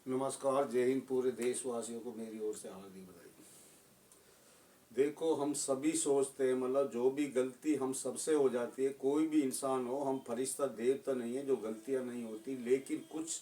नमस्कार, जय हिंद। पूरे देशवासियों को मेरी ओर से हार्दिक बधाई। देखो, हम सभी सोचते हैं मतलब जो भी गलती हम सबसे हो जाती है, कोई भी इंसान हो, हम फरिश्ता देवता नहीं है जो गलतियां नहीं होती, लेकिन कुछ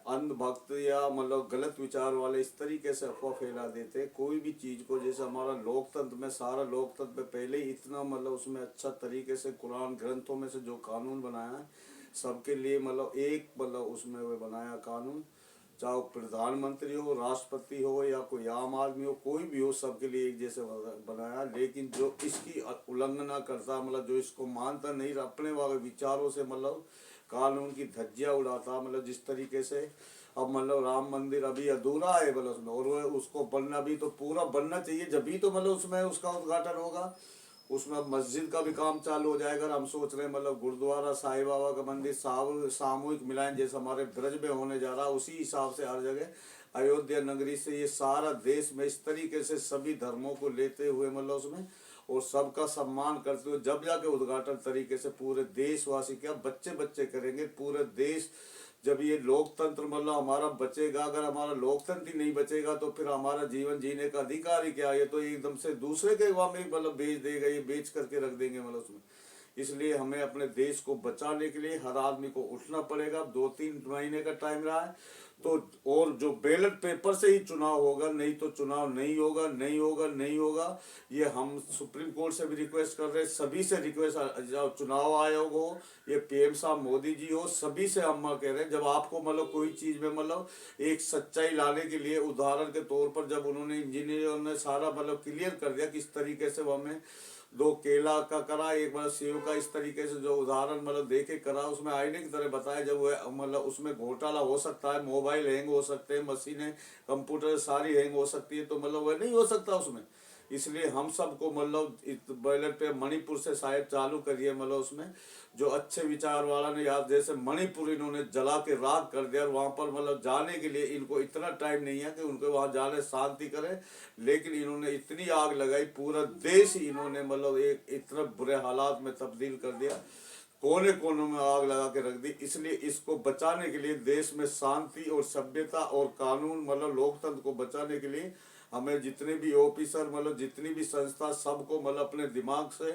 अंधभक्त या मतलब गलत विचार वाले इस तरीके से अफवाह फैला देते हैं कोई भी चीज़ को। जैसे हमारा लोकतंत्र में, सारा लोकतंत्र में पहले ही इतना मतलब उसमें अच्छा तरीके से कुरान ग्रंथों में से जो कानून बनाया है सबके लिए, मतलब एक मतलब उसमें वो बनाया कानून, चाहे वो प्रधानमंत्री हो, राष्ट्रपति हो या कोई आम आदमी हो, कोई भी हो, सबके लिए एक जैसे बनाया। लेकिन जो इसकी उल्लंघना करता, मतलब जो इसको मानता नहीं, अपने वाले विचारों से मतलब कानून की धज्जियां उड़ाता, मतलब जिस तरीके से अब मतलब राम मंदिर अभी अधूरा है मतलब उसमें, और वो उसको बनना भी तो पूरा बनना चाहिए, जब भी तो मतलब उसमें उसका उद्घाटन होगा। उसमें मस्जिद का भी काम चालू हो जाएगा। हम सोच रहे हैं मतलब गुरुद्वारा साईं बाबा का मंदिर सामूहिक मिलान जैसे हमारे ब्रज में होने जा रहा, उसी हिसाब से हर जगह अयोध्या नगरी से ये सारा देश में इस तरीके से सभी धर्मों को लेते हुए मतलब उसमें और सबका सम्मान करते हुए जब जाके उद्घाटन तरीके से पूरे देशवासी, क्या बच्चे बच्चे करेंगे पूरे देश। जब ये लोकतंत्र मतलब हमारा बचेगा, अगर हमारा लोकतंत्र ही नहीं बचेगा तो फिर हमारा जीवन जीने का अधिकार ही क्या है? ये तो एकदम से दूसरे के वहां में मतलब बेच देगा, ये बेच करके रख देंगे मतलब उसमें। इसलिए हमें अपने देश को बचाने के लिए हर आदमी को उठना पड़ेगा। 2-3 महीने का टाइम रहा है तो, और जो बैलेट पेपर से ही चुनाव होगा, नहीं तो चुनाव नहीं होगा, नहीं होगा, नहीं होगा। ये हम सुप्रीम कोर्ट से भी रिक्वेस्ट कर रहे हैं, सभी से रिक्वेस्ट, जब चुनाव आयोग हो, ये पीएम साहब मोदी जी हो, सभी से हम कह रहे हैं, जब आपको मतलब कोई चीज़ में मतलब एक सच्चाई लाने के लिए, उदाहरण के तौर पर जब उन्होंने इंजीनियरों ने सारा मतलब क्लियर कर दिया किस तरीके से वो हमें दो केला का करा, एक मतलब सेव का, इस तरीके से जो उदाहरण मतलब देके करा, उसमें आईने की तरह बताया जब वो मतलब उसमें घोटाला हो सकता है, मोबाइल हैंग हो सकते हैं, मशीनें कंप्यूटर सारी हैंग हो सकती है, तो मतलब वह नहीं हो सकता उसमें। इसलिए हम सबको मतलब बैलेट पे मणिपुर से शायद चालू करिए, मतलब उसमें जो अच्छे विचार वाला ने, यार जैसे मणिपुर इन्होंने जला के राख कर दिया, और वहां पर मतलब जाने के लिए इनको इतना टाइम नहीं है कि उनको वहां जाने शांति करे, लेकिन इन्होंने इतनी आग लगाई, पूरा देश ही इन्होंने मतलब एक इतना बुरे हालात में तब्दील कर दिया, कोने कोनों में आग लगा के रख दी। इसलिए इसको बचाने के लिए, देश में शांति और सभ्यता और कानून मतलब लोकतंत्र को बचाने के लिए हमें जितने भी ऑफिसर मतलब जितनी भी संस्था, सबको मतलब अपने दिमाग से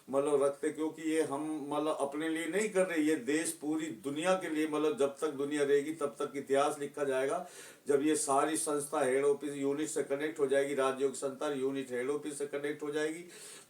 मतलब रखते, क्योंकि ये हम मतलब अपने लिए नहीं कर रहे, ये देश पूरी दुनिया के लिए, मतलब जब तक दुनिया रहेगी तब तक इतिहास लिखा जाएगा। जब ये सारी संस्था हेड ऑफिस यूनिट से कनेक्ट हो जाएगी, राज्यों की संस्था यूनिट हेड ऑफिस से कनेक्ट हो जाएगी,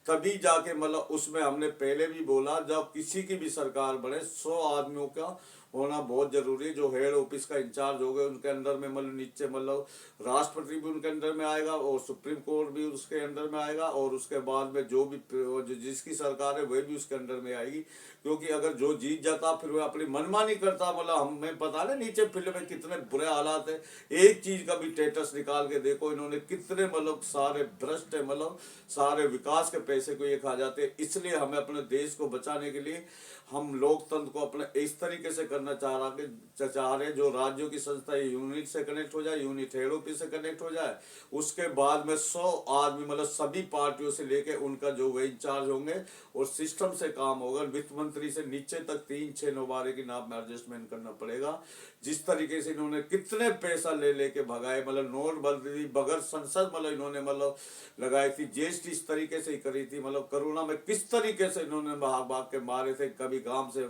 तभी जाके मतलब उसमें हमने पहले भी बोला, जब किसी की भी सरकार बने 100 आदमियों का होना बहुत जरूरी है। जो हेड ऑफिस का इंचार्ज हो गए उनके अंडर में मतलब नीचे मतलब राष्ट्रपति भी उनके अंडर में आएगा, और सुप्रीम कोर्ट भी उसके अंडर में आएगा, और उसके बाद में जो भी जो जिसकी सरकार है वह भी उसके अंडर में आएगी। क्योंकि अगर जो जीत जाता फिर वह अपनी मनमानी करता, मतलब हमें पता नहीं नीचे फील्ड में कितने बुरे हालात है। एक चीज का भी स्टेटस निकाल के देखो, इन्होंने कितने मतलब सारे भ्रष्ट है, मतलब सारे विकास के पैसे को ये खा जाते हैं। इसलिए हमें अपने देश को बचाने के लिए हम लोकतंत्र को अपने इस तरीके से करना चाह रहे, जो राज्यों की संस्था यूनिट से कनेक्ट हो जाए, यूनिट हेड ऑफिस से कनेक्ट हो जाए, उसके बाद में 100 आदमी मतलब सभी पार्टियों से लेके उनका जो वे इंचार्ज होंगे, और सिस्टम से काम होगा। वित्त मंत्री से नीचे तक 3-6 नौबारे की नाम में एडजस्टमेंट करना पड़ेगा। जिस तरीके से इन्होंने कितने पैसा ले लेके भगाए, मतलब नोटबंदी बगैर संसद मतलब इन्होंने मतलब लगाई थी, जीएसटी इस तरीके से ही करी थी, मतलब कोरोना में किस तरीके से इन्होंने भाग भाग के मारे थे, कभी गांव से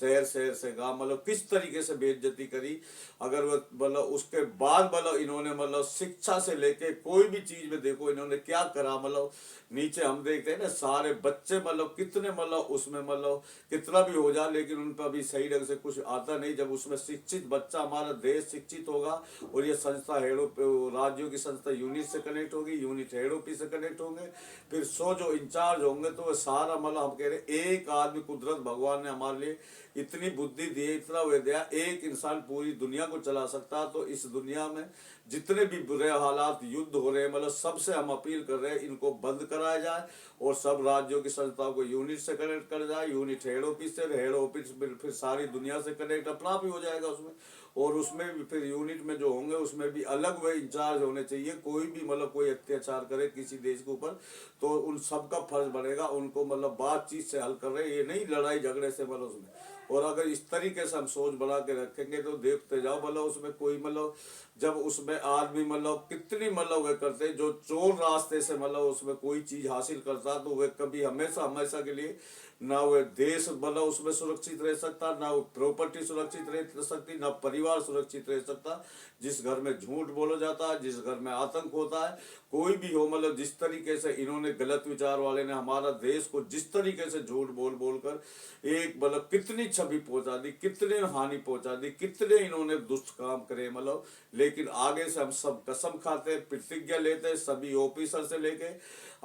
शहर, शहर से गांव, मतलब किस तरीके से बेइज्जती करी। अगर वो मतलब उसके बाद मतलब इन्होंने मतलब शिक्षा से लेके कोई भी चीज में देखो इन्होंने क्या करा, मतलब नीचे हम देखते हैं ना सारे बच्चे मतलब कितने मतलब उसमें मतलब कितना भी हो जाए, लेकिन उन पर अभी सही ढंग से कुछ आता नहीं। जब उसमें शिक्षित बच्चा, हमारा देश शिक्षित होगा, और ये संस्था राज्यों की संस्था यूनिट से कनेक्ट होगी, यूनिट हेड ऑफिस से कनेक्ट होंगे, फिर 100 जो इंचार्ज होंगे, तो वो सारा मतलब हम कह रहे एक आदमी, कुदरत भगवान ने हमारे लिए इतनी बुद्धि दी है, इतना वो दिया, एक इंसान पूरी दुनिया को चला सकता है। तो इस दुनिया में जितने भी बुरे हालात, युद्ध हो रहे हैं, मतलब सबसे हम अपील कर रहे हैं इनको बंद कराया जाए, और सब राज्यों की संस्थाओं को यूनिट से कनेक्ट कर जाए, यूनिट हेड ऑफिस से, हेड ऑफिस फिर सारी दुनिया से कनेक्ट अपना आप ही हो जाएगा उसमें। और उसमें भी फिर यूनिट में जो होंगे उसमें भी अलग वे इंचार्ज होने चाहिए। कोई भी मतलब कोई अत्याचार करे किसी देश के ऊपर तो उन सबका फर्ज बनेगा उनको मतलब बातचीत से हल कर रहे, ये नहीं लड़ाई झगड़े से मतलब उसमें। और अगर इस तरीके से हम सोच बना के रखेंगे तो देखते जाओ मतलब उसमें कोई मतलब जब उसमें आदमी मतलब कितनी मतलब वे करते जो चोर रास्ते से मतलब उसमें कोई चीज हासिल करता तो वे कभी हमेशा हमेशा के लिए ना वो देश मतलब उसमें सुरक्षित रह सकता, ना वो प्रॉपर्टी सुरक्षित रह सकती, ना परिवार सुरक्षित रह सकता। जिस घर में झूठ बोला जाता है, जिस घर में आतंक होता है, कोई भी हो मतलब जिस तरीके से इन्होंने गलत विचार वाले ने हमारा देश को जिस तरीके से झूठ बोल बोल कर एक मतलब कितनी छवि पहुंचा दी, कितने हानि पहुंचा दी, कितने इन्होंने दुष्ट काम करे मतलब। लेकिन आगे से हम सब कसम खाते हैं, प्रतिज्ञा लेते हैं, सभी ऑफिसर से लेके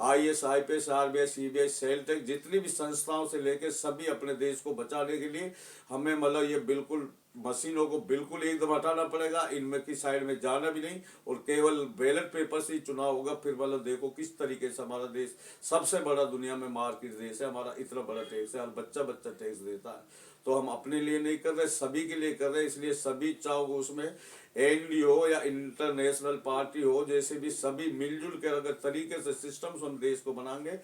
IAS IPS RBI CBI सेलटेक जितनी भी संस्थाओं से लेके सभी अपने देश को बचाने के लिए हमें मतलब ये बिल्कुल मशीनों को बिल्कुल एकदम हटाना पड़ेगा, इनमें की साइड में जाना भी नहीं और केवल बैलेट पेपर से ही चुनाव होगा। फिर मतलब देखो किस तरीके से हमारा देश सबसे बड़ा दुनिया में मार्केट देश है, हमारा इतना बड़ा टैक्स है, हर बच्चा बच्चा टैक्स देता है। तो हम अपने लिए नहीं कर रहे, सभी के लिए कर रहे हैं। इसलिए सभी चाहो उसमें NDO हो या इंटरनेशनल पार्टी हो, जैसे भी सभी मिलजुल कर अगर तरीके से सिस्टम हम देश को बनाएंगे,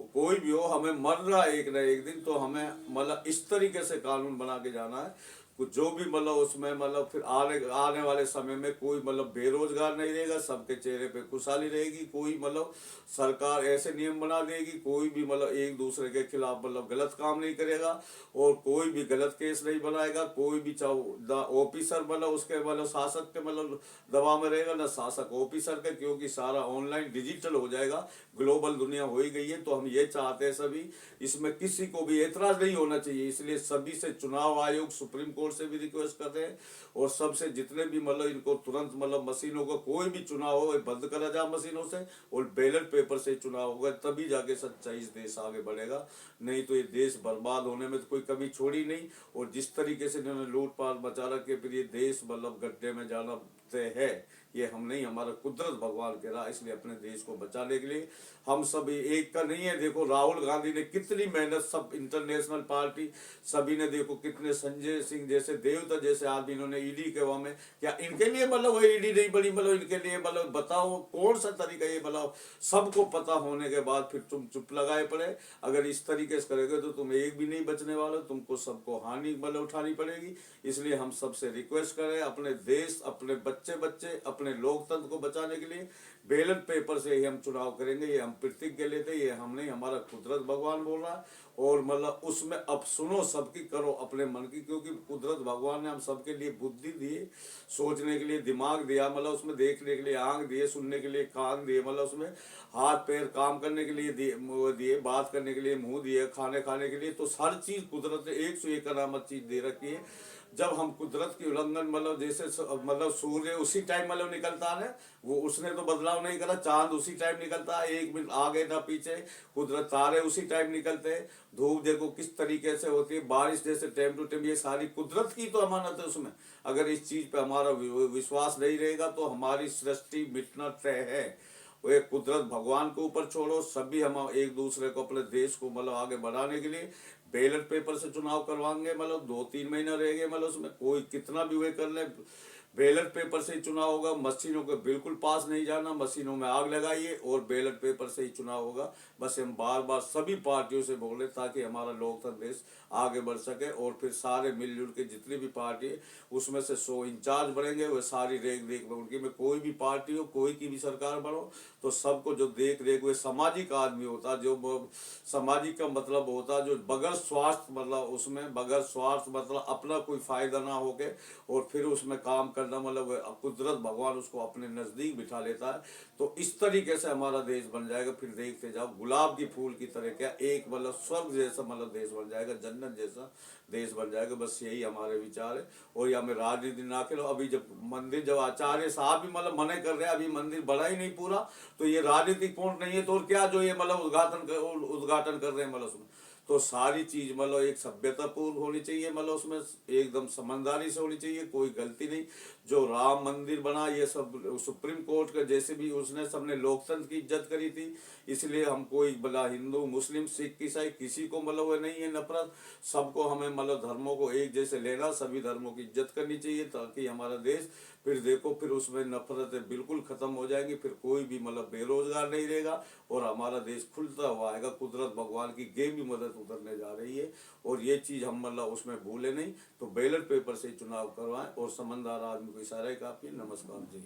कोई भी हो हमें मरना है एक न एक दिन, तो हमें मतलब इस तरीके से कानून बना के जाना है कुछ जो भी मतलब उसमें मतलब फिर आने वाले समय में कोई मतलब बेरोजगार नहीं रहेगा, सबके चेहरे पे खुशहाली रहेगी। कोई मतलब सरकार ऐसे नियम बना देगी, कोई भी मतलब एक दूसरे के खिलाफ मतलब गलत काम नहीं करेगा और कोई भी गलत केस नहीं बनाएगा। कोई भी चाहे ऑफिसर मतलब उसके मतलब शासक के मतलब दबाव में रहेगा, ना शासक ऑफिसर के, क्योंकि सारा ऑनलाइन डिजिटल हो जाएगा, ग्लोबल दुनिया हो ही गई है। तो हम ये चाहते हैं सभी, इसमें किसी को भी एतराज नहीं होना चाहिए। इसलिए सभी से चुनाव आयोग सुप्रीम कोर्ट से भी रिक्वेस्ट कर रहे हैं और सबसे जितने भी मतलब इनको तुरंत मतलब मशीनों को कोई भी चुनाव हो बंद करा जाए मशीनों से और बैलेट पेपर से चुनाव होगा, तभी जाके सच्चाई इस देश आगे बढ़ेगा। नहीं तो ये देश बर्बाद होने में तो कोई कमी छोड़ी नहीं। और जिस तरीके से इन्होंने लूटपाट मचा रखे, फिर ये देश मतलब गड्ढे में जाना तय है। ये हम नहीं, हमारा कुदरत भगवान कह रहा। इसलिए अपने देश को बचाने के लिए हम सब एक का नहीं है। देखो राहुल गांधी ने कितनी मेहनत, सब इंटरनेशनल पार्टी सभी ने देखो कितने, संजय सिंह जैसे देवता जैसे आदमी इन्होंने ईडी के वहां में, क्या इनके लिए मतलब वो ईडी नहीं बनी मतलब इनके लिए मतलब बताओ कौन सा तरीका ये मतलब सबको पता होने के बाद फिर तुम चुप लगाए पड़े। अगर इस तरीके से करोगे तो तुम एक भी नहीं बचने वाले, तुमको सबको हानि मतलब उठानी पड़ेगी। इसलिए हम सबसे रिक्वेस्ट करें, अपने देश, अपने बच्चे बच्चे, अपने लोकतंत्र को बचाने के लिए बैलेट पेपर से ही हम चुनाव करेंगे। ये हम प्रतिज्ञा लेते, ये हम नहीं, हमारा कुदरत भगवान बोल रहा है। और मतलब उसमें अब सुनो सबकी, करो अपने मन की, क्योंकि कुदरत भगवान ने हम सबके लिए बुद्धि दी, सोचने के लिए दिमाग दिया, मतलब उसमें देखने के लिए आंख दिए, सुनने के लिए कान दिए, मतलब उसमें हाथ पैर काम करने के लिए दिए, बात करने के लिए मुंह दिए, खाने खाने के लिए। तो हर चीज कुदरत ने 101 अनामत चीज दे रखी है। जब हम कुदरत की उल्लंघन मतलब जैसे मतलब सूर्य उसी टाइम मतलब निकलता है, वो उसने तो बदलाव नहीं करा, चांद उसी टाइम निकलता है, एक मिनट आगे ना पीछे। कुदरत तारे उसी टाइम निकलते हैं, धूप देखो किस तरीके से होती है, बारिश जैसे टाइम टू टाइम, ये सारी कुदरत की तो अमानत है उसमें। अगर इस चीज पे हमारा विश्वास नहीं रहेगा तो हमारी सृष्टि मिटना तय है। वो एक कुदरत भगवान के ऊपर छोड़ो, सभी हम एक दूसरे को अपने देश को मतलब आगे बढ़ाने के लिए बैलेट पेपर से चुनाव करवाएंगे। मतलब 2-3 महीना रहेंगे, मतलब उसमें कोई कितना भी वे कर ले, बैलेट पेपर से ही चुनाव होगा। मशीनों के बिल्कुल पास नहीं जाना, मशीनों में आग लगाइए और बैलेट पेपर से ही चुनाव होगा। बस हम बार बार सभी पार्टियों से बोल रहे ताकि हमारा लोकतंत्र देश आगे बढ़ सके। और फिर सारे मिलजुल के जितनी भी पार्टी है उसमें से 100 इंचार्ज बढ़ेंगे, वह सारी रेख देख उनकी में कोई भी पार्टी हो, कोई की भी सरकार बनो, तो सबको जो देख रेख वे सामाजिक आदमी होता, जो सामाजिक का मतलब होता जो बगैर स्वार्थ मतलब उसमें बगैर स्वार्थ मतलब अपना कोई फायदा ना होके और फिर उसमें काम करना, मतलब कुदरत भगवान उसको अपने नजदीक बिठा लेता है। तो इस तरीके से हमारा देश बन जाएगा। फिर देखते जाओ गुलाब की फूल की तरह, क्या एक मतलब स्वर्ग जैसा मतलब देश बन जाएगा, जन्नत जैसा देश बन जाएगा। बस यही हमारे विचार है। और या में राजनीति ना खेलो। अभी जब मंदिर, जब आचार्य साहब भी मतलब मना कर रहे हैं, अभी मंदिर बना ही नहीं पूरा, तो ये राजनीतिक पॉइंट नहीं है तो और क्या, जो ये मतलब उद्घाटन कर रहे हैं मतलब उसमें, तो सारी चीज मतलब एक सभ्यतापूर्ण होनी चाहिए, मतलब उसमें एकदम समझदारी से होनी चाहिए, कोई गलती नहीं। जो राम मंदिर बना ये सब सुप्रीम कोर्ट का, जैसे भी उसने सबने लोकतंत्र की इज्जत करी थी, इसलिए हम कोई भला हिंदू मुस्लिम सिख ईसाई किसी को मतलब वो नहीं है नफरत। सबको हमें मतलब धर्मों को एक जैसे लेना, सभी धर्मों की इज्जत करनी चाहिए, ताकि हमारा देश फिर देखो फिर उसमें नफरतें बिल्कुल खत्म हो जाएंगी, फिर कोई भी मतलब बेरोजगार नहीं रहेगा और हमारा देश खुलता हुआ आएगा। कुदरत भगवान की गेम भी मदद उतरने जा रही है और ये चीज हम मतलब उसमें भूले नहीं। तो बैलेट पेपर से चुनाव करवाएं और समझदार आदमी को इशारा काफी। नमस्कार जी।